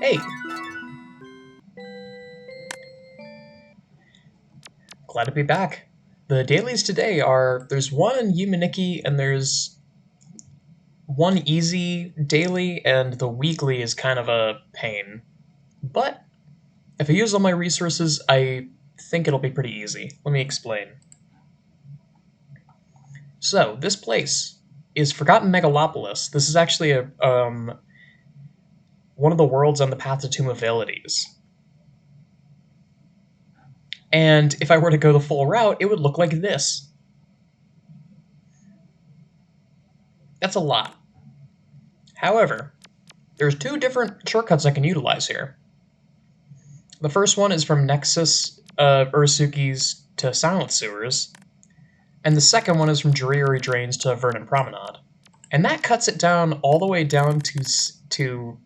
Hey! Glad to be back. The dailies today are, there's one in Yumaniki and there's one easy daily, and the weekly is kind of a pain. But if I use all my resources, I think it'll be pretty easy. Let me explain. So, this place is Forgotten Megalopolis. This is actually one of the worlds on the path to Tomb of Valides. And if I were to go the full route, it would look like this. That's a lot. However, there's two different shortcuts I can utilize here. The first one is from Nexus Urasuki's to Silent Sewers, and the second one is from Dreary Drains to Vernon Promenade. And that cuts it down all the way down to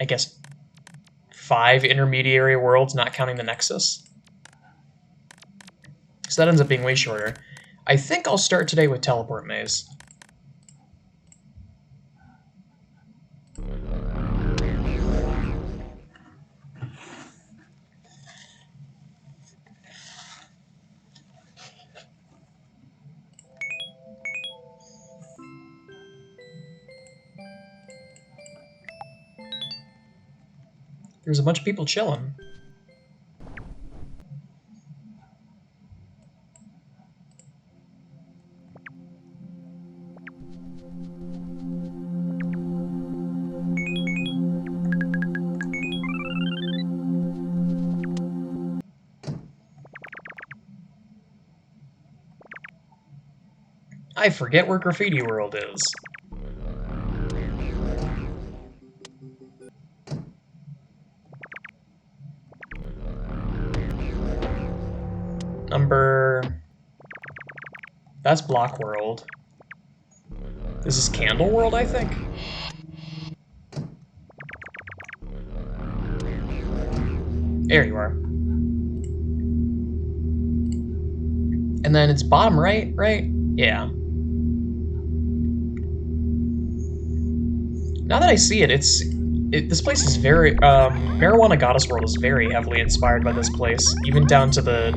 I guess, 5 intermediary worlds, not counting the Nexus. So that ends up being way shorter. I think I'll start today with Teleport Maze. There's a bunch of people chilling. I forget where Graffiti World is. That's Block World. This is Candle World, I think? There you are. And then it's bottom right, right? Yeah. Now that I see it, this place is very, Marijuana Goddess World is very heavily inspired by this place, even down to the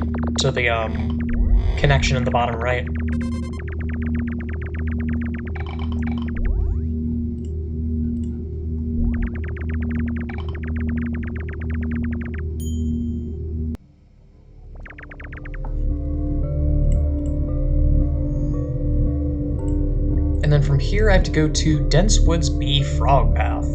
connection in the bottom right. And then from here I have to go to Dense Woods B Frog Path.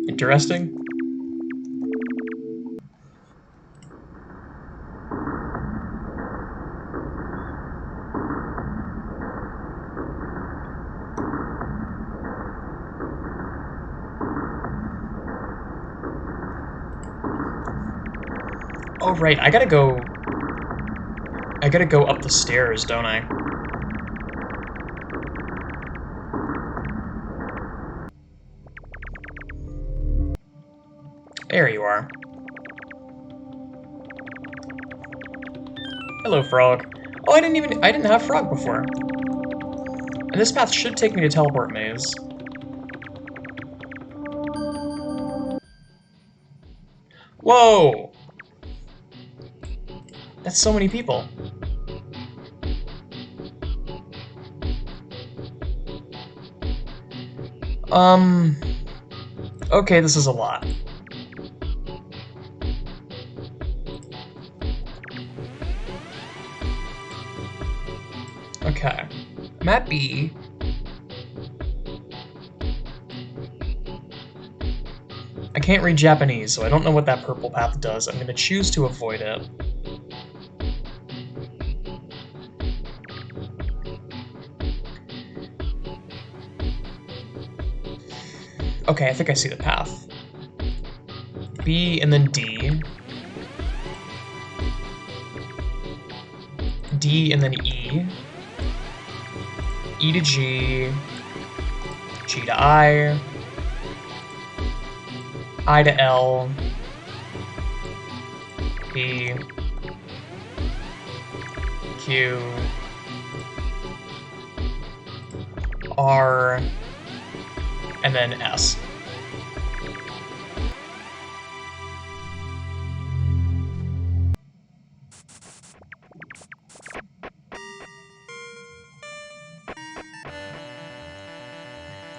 Interesting. Oh right, I gotta go up the stairs, don't I? There you are. Hello, Frog. Oh, I didn't have Frog before. And this path should take me to Teleport Maze. Whoa! That's so many people. Okay, this is a lot. Okay. Map B. I can't read Japanese, so I don't know what that purple path does. I'm gonna choose to avoid it. Okay, I think I see the path. B and then D. D and then E. E to G. G to I to L. P. Q. R. And then S.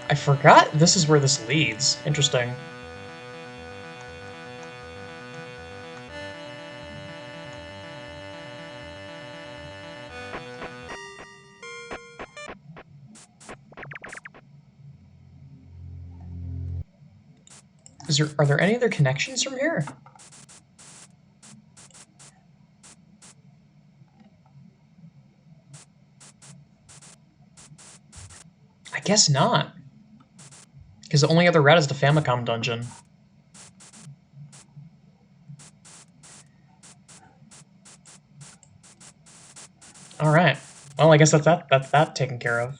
I forgot this is where this leads. Interesting. Are there any other connections from here? I guess not. Because the only other route is the Famicom dungeon. Alright. Well, I guess that's that taken care of.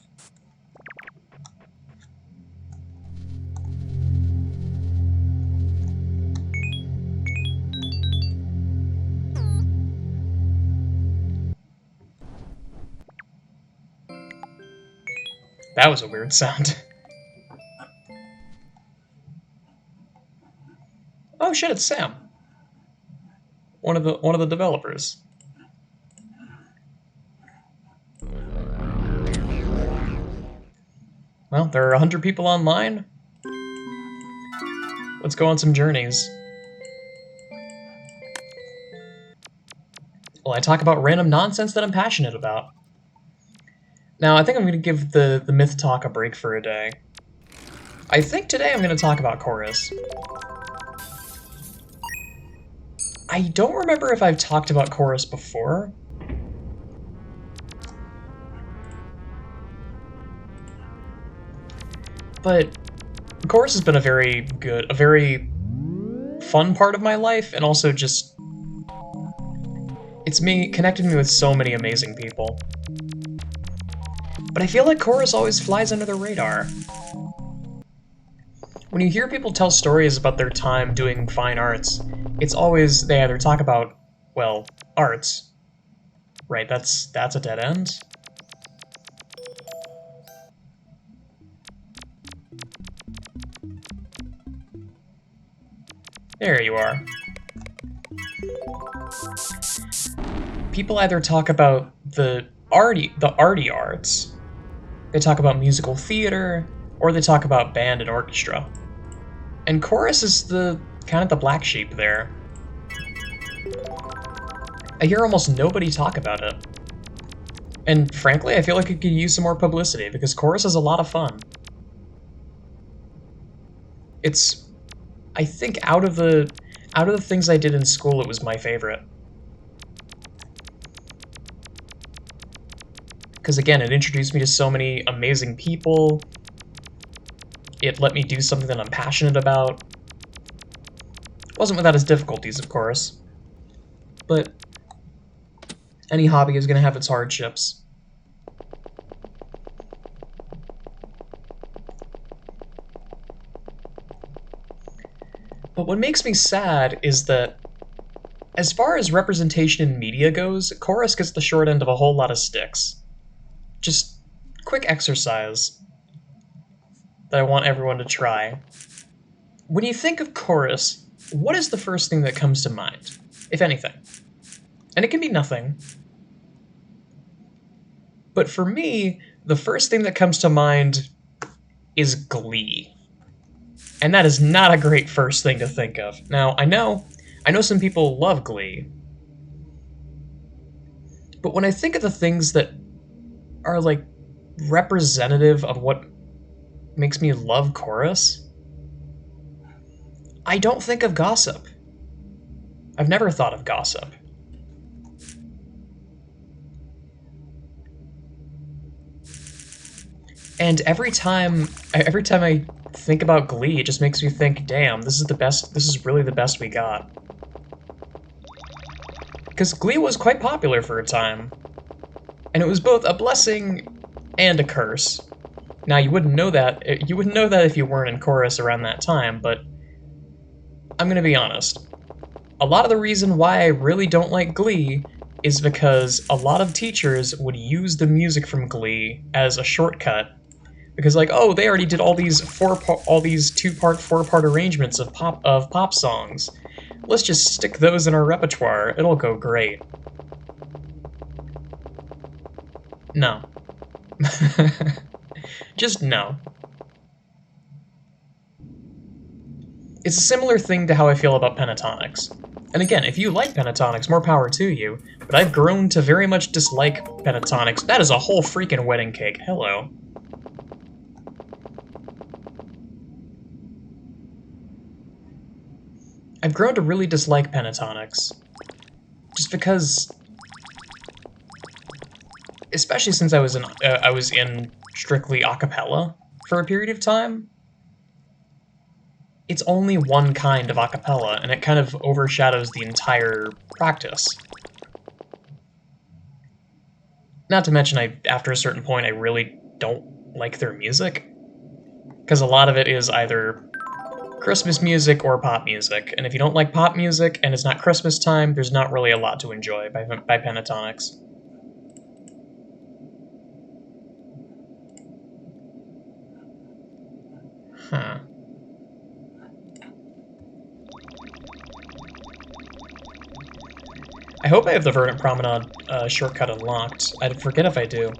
That was a weird sound. Oh shit, it's Sam. One of the developers. Well, there are 100 people online. Let's go on some journeys. Well, I talk about random nonsense that I'm passionate about. Now, I think I'm going to give the myth talk a break for a day. I think today I'm going to talk about chorus. I don't remember if I've talked about chorus before. But chorus has been a very fun part of my life, and also just... connected me with so many amazing people. But I feel like chorus always flies under the radar. When you hear people tell stories about their time doing fine arts, it's always they either talk about, well, arts. Right, that's a dead end. There you are. People either talk about the arty arts, they talk about musical theater, or they talk about band and orchestra. And chorus is kind of the black sheep there. I hear almost nobody talk about it. And frankly, I feel like it could use some more publicity, because chorus is a lot of fun. It's... I think out of the things I did in school, it was my favorite. Because again, it introduced me to so many amazing people. It let me do something that I'm passionate about. It wasn't without its difficulties, of course. But any hobby is going to have its hardships. But what makes me sad is that, as far as representation in media goes, chorus gets the short end of a whole lot of sticks. Just quick exercise that I want everyone to try. When you think of chorus, what is the first thing that comes to mind, if anything? And it can be nothing. But for me, the first thing that comes to mind is Glee. And that is not a great first thing to think of. Now, I know some people love Glee. But when I think of the things that are, like, representative of what makes me love chorus, I don't think of gossip. I've never thought of gossip. And every time I think about Glee, it just makes me think, damn, this is the best, this is really the best we got. Because Glee was quite popular for a time, and it was both a blessing and a curse. Now you wouldn't know that if you weren't in chorus around that time, but I'm gonna be honest. A lot of the reason why I really don't like Glee is because a lot of teachers would use the music from Glee as a shortcut. Because like, oh, they already did all these two-part, four-part arrangements of pop songs. Let's just stick those in our repertoire. It'll go great. No. Just no. It's a similar thing to how I feel about pentatonics. And again, if you like pentatonics, more power to you, but I've grown to very much dislike pentatonics. That is a whole freaking wedding cake. Hello. I've grown to really dislike pentatonics. Just because, especially since I was in strictly a cappella for a period of time, it's only one kind of a cappella, and it kind of overshadows the entire practice. Not to mention, after a certain point, I really don't like their music, because a lot of it is either Christmas music or pop music, and if you don't like pop music and it's not Christmas time, there's not really a lot to enjoy by pentatonics. Huh. I hope I have the Verdant Promenade shortcut unlocked. I'd forget if I do.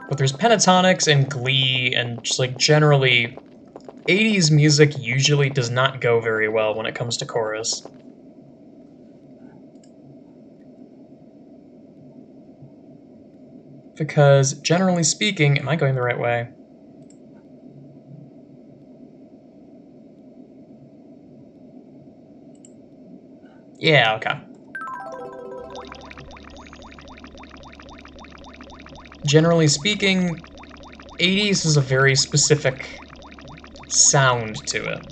But there's pentatonics and Glee, and just like generally, 80s music usually does not go very well when it comes to chorus. Because, generally speaking, am I going the right way? Yeah, okay. Generally speaking, 80s is a very specific sound to it.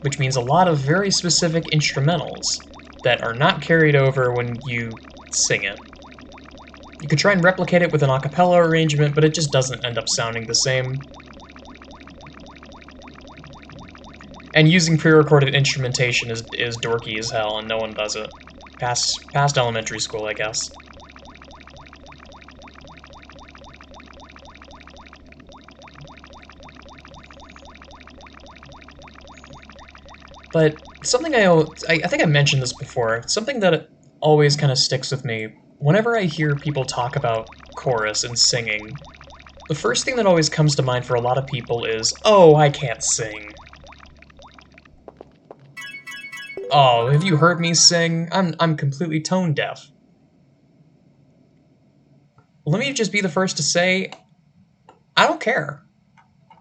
Which means a lot of very specific instrumentals that are not carried over when you sing it. You could try and replicate it with an a cappella arrangement, but it just doesn't end up sounding the same. And using pre-recorded instrumentation is dorky as hell, and no one does it. Past elementary school, I guess. But something I think I mentioned this before, something that always kind of sticks with me, whenever I hear people talk about chorus and singing, the first thing that always comes to mind for a lot of people is, oh, I can't sing. Oh, have you heard me sing? I'm completely tone deaf. Let me just be the first to say, I don't care.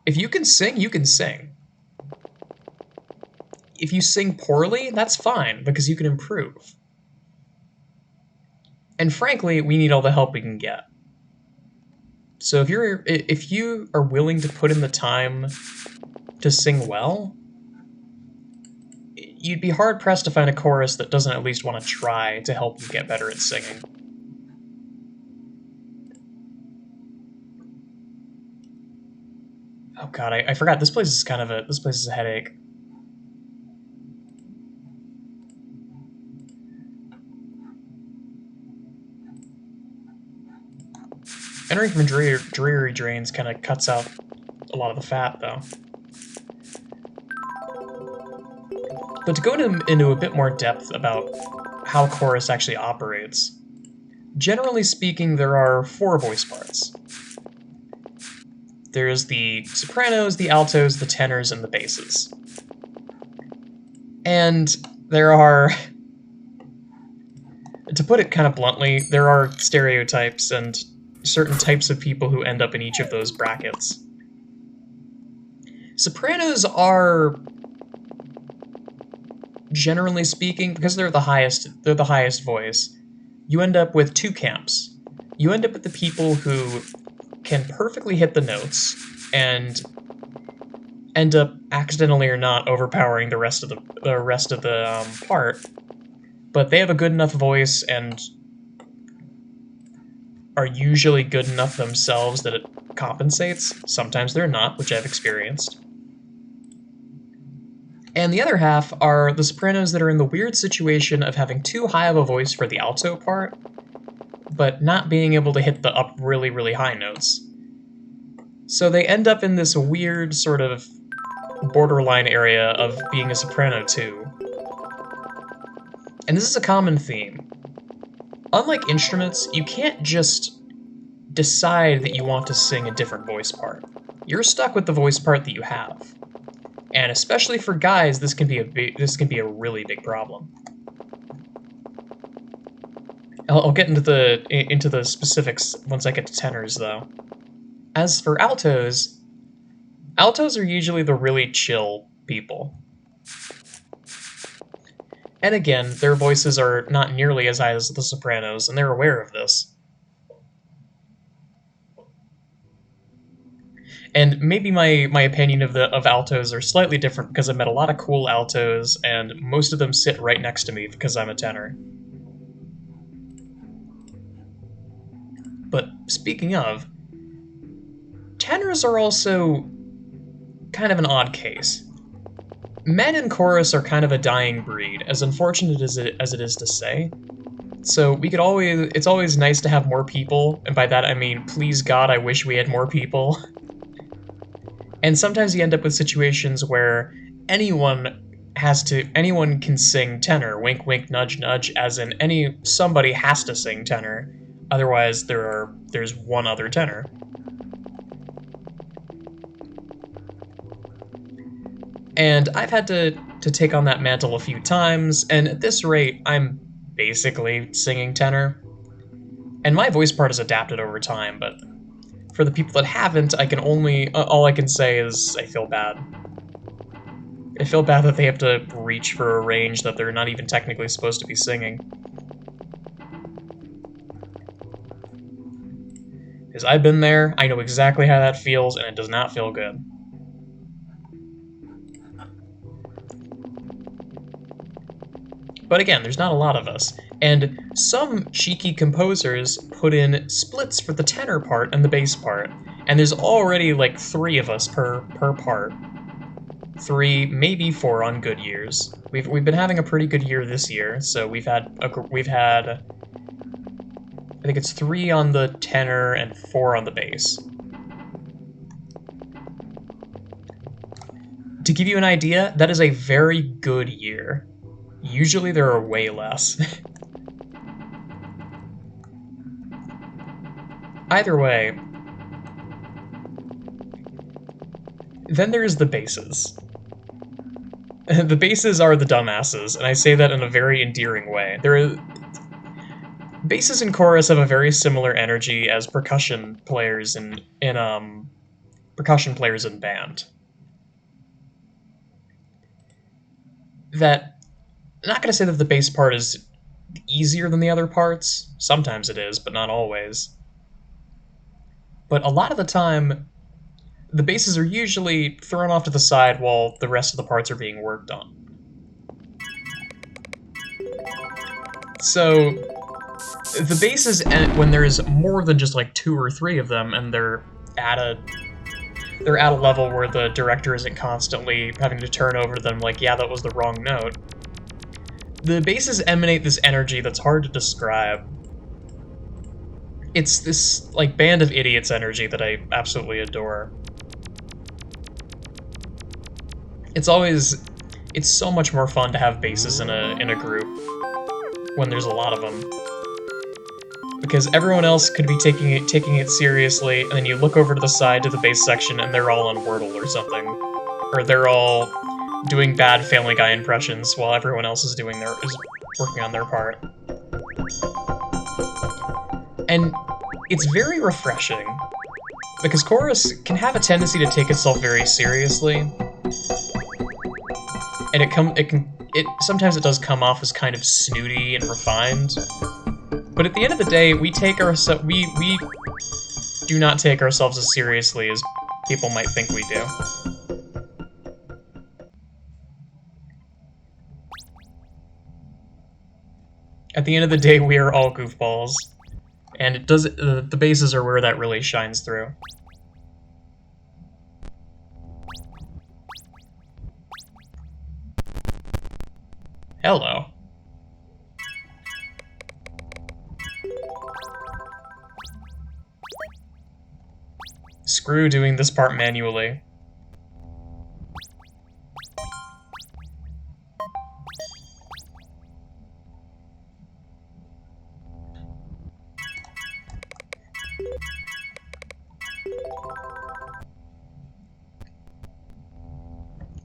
If you can sing, you can sing. If you sing poorly, that's fine, because you can improve. And frankly, we need all the help we can get. So if you are willing to put in the time to sing well, you'd be hard-pressed to find a chorus that doesn't at least want to try to help you get better at singing. Oh god, I forgot, this place is a headache. Entering from dreary drains kind of cuts out a lot of the fat, though. But to go into a bit more depth about how chorus actually operates, generally speaking, there are 4 voice parts. There's the sopranos, the altos, the tenors, and the basses. And there are, to put it kind of bluntly, there are stereotypes and certain types of people who end up in each of those brackets. Sopranos are, generally speaking, because they're the highest voice, you end up with two camps. You end up with the people who can perfectly hit the notes and end up accidentally or not overpowering the rest of the part, but they have a good enough voice and are usually good enough themselves that it compensates. Sometimes they're not, which I've experienced. And the other half are the sopranos that are in the weird situation of having too high of a voice for the alto part, but not being able to hit the up really, really high notes. So they end up in this weird sort of borderline area of being a soprano too. And this is a common theme. Unlike instruments, you can't just decide that you want to sing a different voice part. You're stuck with the voice part that you have. And especially for guys, this can be a really big problem. I'll get into the specifics once I get to tenors, though. As for altos, altos are usually the really chill people. And again, their voices are not nearly as high as the sopranos, and they're aware of this. And maybe my opinion of altos are slightly different because I've met a lot of cool altos, and most of them sit right next to me because I'm a tenor. But speaking of, tenors are also kind of an odd case. Men in chorus are kind of a dying breed, as unfortunate as it is to say. So it's always nice to have more people, and by that I mean, please God, I wish we had more people. And sometimes you end up with situations where anyone can sing tenor, wink wink nudge nudge, as in somebody has to sing tenor, otherwise there's one other tenor. And I've had to take on that mantle a few times, and at this rate, I'm basically singing tenor. And my voice part is adapted over time, but for the people that haven't, all I can say is I feel bad. I feel bad that they have to reach for a range that they're not even technically supposed to be singing. Because I've been there, I know exactly how that feels, and it does not feel good. But again, there's not a lot of us, and some cheeky composers put in splits for the tenor part and the bass part, and there's already like 3 of us per part. 3, maybe 4 on good years. We've been having a pretty good year this year, so we've had I think it's 3 on the tenor and 4 on the bass. To give you an idea, that is a very good year. Usually there are way less. Either way, then there's the basses. The basses are the dumbasses, and I say that in a very endearing way. Basses in chorus have a very similar energy as percussion players in band. That, I'm not going to say that the bass part is easier than the other parts. Sometimes it is, but not always. But a lot of the time, the basses are usually thrown off to the side while the rest of the parts are being worked on. So, the basses, when there's more than just like 2 or 3 of them, and they're at a level where the director isn't constantly having to turn over them like, yeah, that was the wrong note. The basses emanate this energy that's hard to describe. It's this, like, band of idiots energy that I absolutely adore. It's so much more fun to have basses in a group when there's a lot of them. Because everyone else could be taking it seriously, and then you look over to the side to the bass section and they're all on Wordle or something. Or they're all doing bad Family Guy impressions while everyone else is working on their part. And it's very refreshing, because chorus can have a tendency to take itself very seriously, and it sometimes it does come off as kind of snooty and refined. But at the end of the day, we do not take ourselves as seriously as people might think we do. At the end of the day, we are all goofballs, and the bases are where that really shines through. Hello. Screw doing this part manually.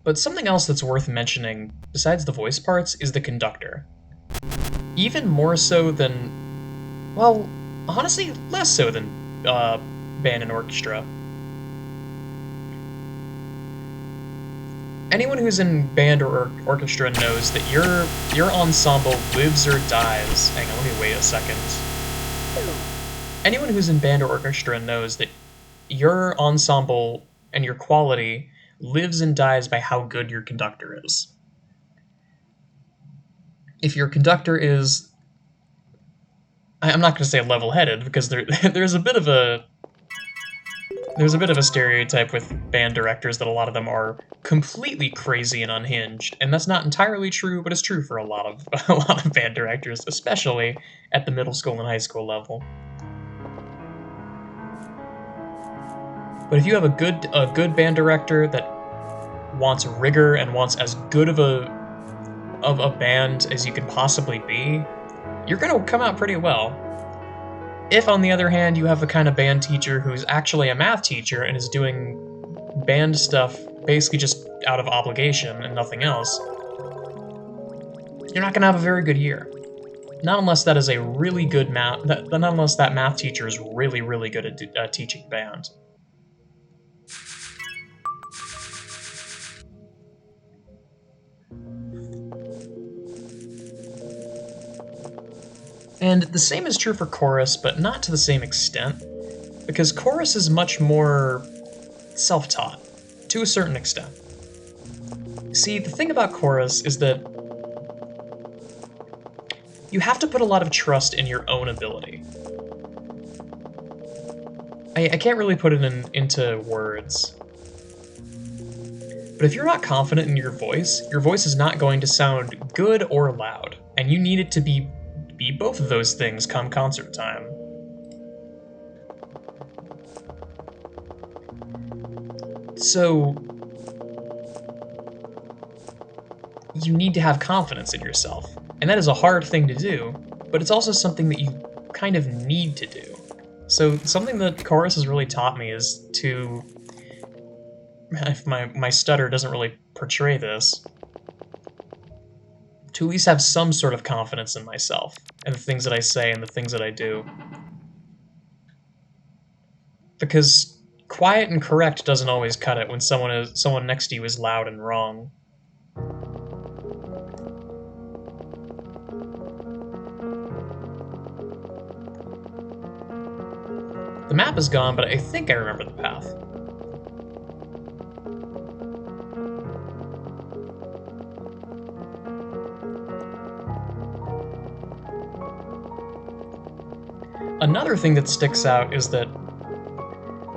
But something else that's worth mentioning, besides the voice parts, is the conductor. Even more so than, well, honestly, less so than band and orchestra. Anyone who's in band or orchestra knows that your ensemble lives or dies. Hang on, let me wait a second. Anyone who's in band or orchestra knows that your ensemble and your quality lives and dies by how good your conductor is. If your conductor is, I'm not going to say level-headed, because there's a bit of a stereotype with band directors that a lot of them are completely crazy and unhinged, and that's not entirely true, but it's true for a lot of band directors, especially at the middle school and high school level. But if you have a good band director that wants rigor and wants as good of a band as you can possibly be, you're gonna come out pretty well. If, on the other hand, you have the kind of band teacher who's actually a math teacher and is doing band stuff basically just out of obligation and nothing else, you're not gonna have a very good year. Not unless that is a really good not unless that math teacher is really, really good at teaching band. And the same is true for chorus, but not to the same extent, because chorus is much more self-taught, to a certain extent. See, the thing about chorus is that you have to put a lot of trust in your own ability. I can't really put it into words. But if you're not confident in your voice is not going to sound good or loud, and you need it to be both of those things come concert time. So, you need to have confidence in yourself, and that is a hard thing to do, but it's also something that you kind of need to do. So something that chorus has really taught me is to, if my stutter doesn't really portray this, to at least have some sort of confidence in myself, and the things that I say and the things that I do. Because quiet and correct doesn't always cut it when someone next to you is loud and wrong. The map is gone, but I think I remember the path. Another thing that sticks out is that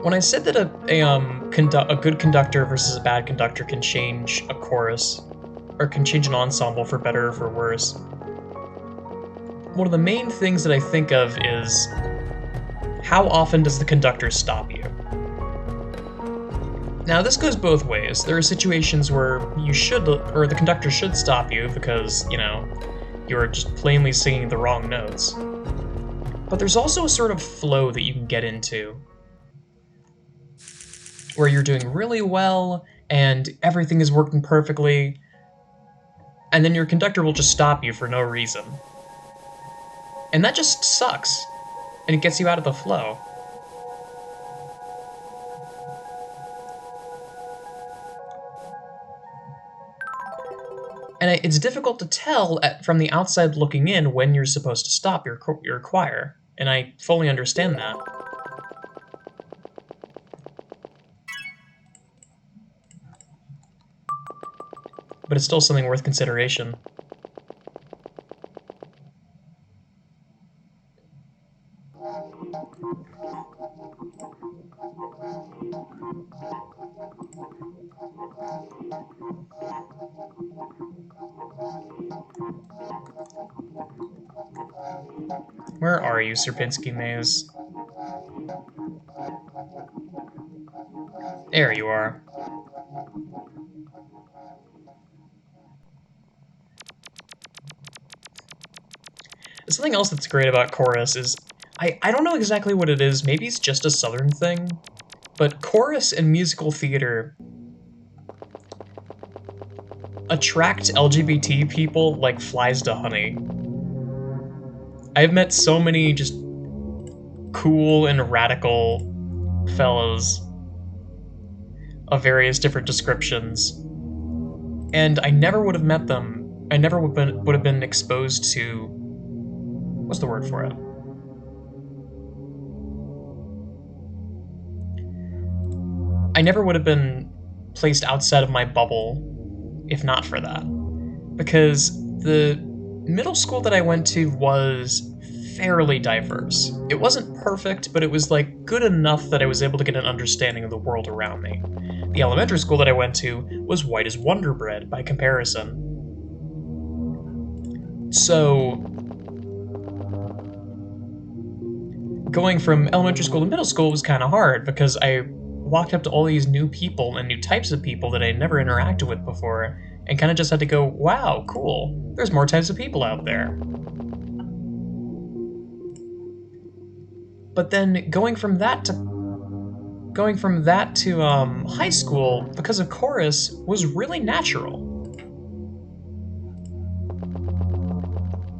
when I said that a good conductor versus a bad conductor can change a chorus, or can change an ensemble for better or for worse, one of the main things that I think of is how often does the conductor stop you? Now, this goes both ways. There are situations where the conductor should stop you because, you're just plainly singing the wrong notes. But there's also a sort of flow that you can get into, where you're doing really well, and everything is working perfectly, and then your conductor will just stop you for no reason. And that just sucks. and it gets you out of the flow. And it's difficult to tell from the outside looking in when you're supposed to stop your choir, and I fully understand that. But it's still something worth consideration. Where are you, Sierpinski Maze? There you are. Something else that's great about chorus is, I don't know exactly what it is, maybe it's just a southern thing, but chorus and musical theater attract LGBT people like flies to honey. I've met so many just cool and radical fellows of various different descriptions, and I never would have met them. I never would have been exposed to, what's the word for it? I never would have been placed outside of my bubble if not for that. Because the middle school that I went to was fairly diverse. It wasn't perfect, but it was like good enough that I was able to get an understanding of the world around me. The elementary school that I went to was white as Wonder Bread by comparison. So, going from elementary school to middle school was kind of hard because I walked up to all these new people and new types of people that I had never interacted with before and kind of just had to go, wow, cool, there's more types of people out there. But then going from that to high school because of chorus was really natural.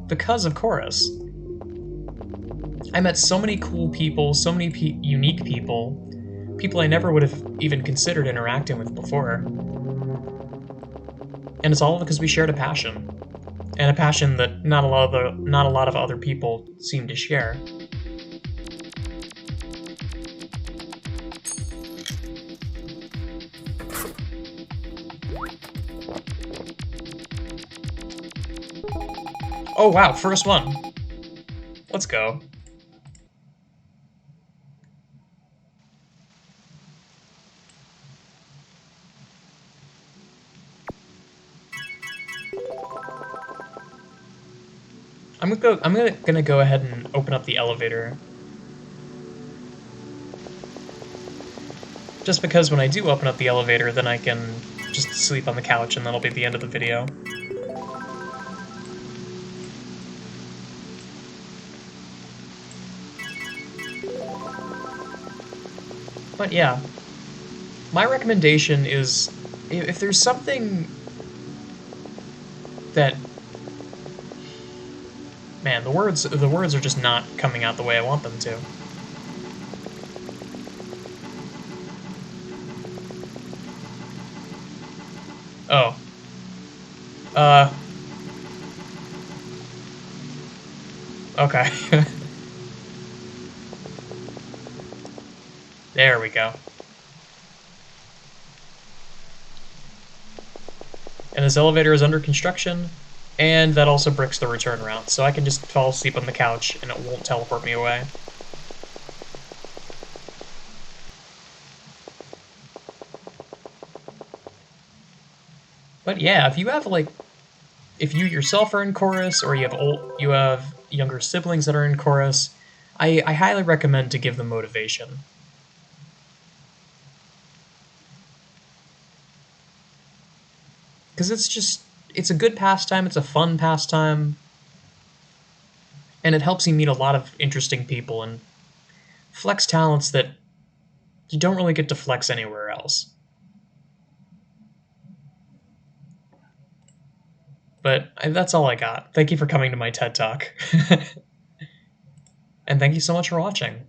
Because of chorus, I met so many cool people, so many unique people I never would have even considered interacting with before. And it's all because we shared a passion, and a passion that not a lot of other people seem to share. Oh wow, first one. Let's go. I'm gonna go ahead and open up the elevator. Just because when I do open up the elevator, then I can just sleep on the couch and that'll be the end of the video. But yeah, my recommendation is if there's something that, man, the words are just not coming out the way I want them to. Oh. Uh. Okay. There we go. And this elevator is under construction, and that also bricks the return route, so I can just fall asleep on the couch and it won't teleport me away. But yeah, if you have like, if you yourself are in chorus, or you have younger siblings that are in chorus, I highly recommend to give them motivation. Because it's a good pastime, it's a fun pastime, and it helps you meet a lot of interesting people and flex talents that you don't really get to flex anywhere else. But that's all I got. Thank you for coming to my TED Talk. and thank you so much for watching.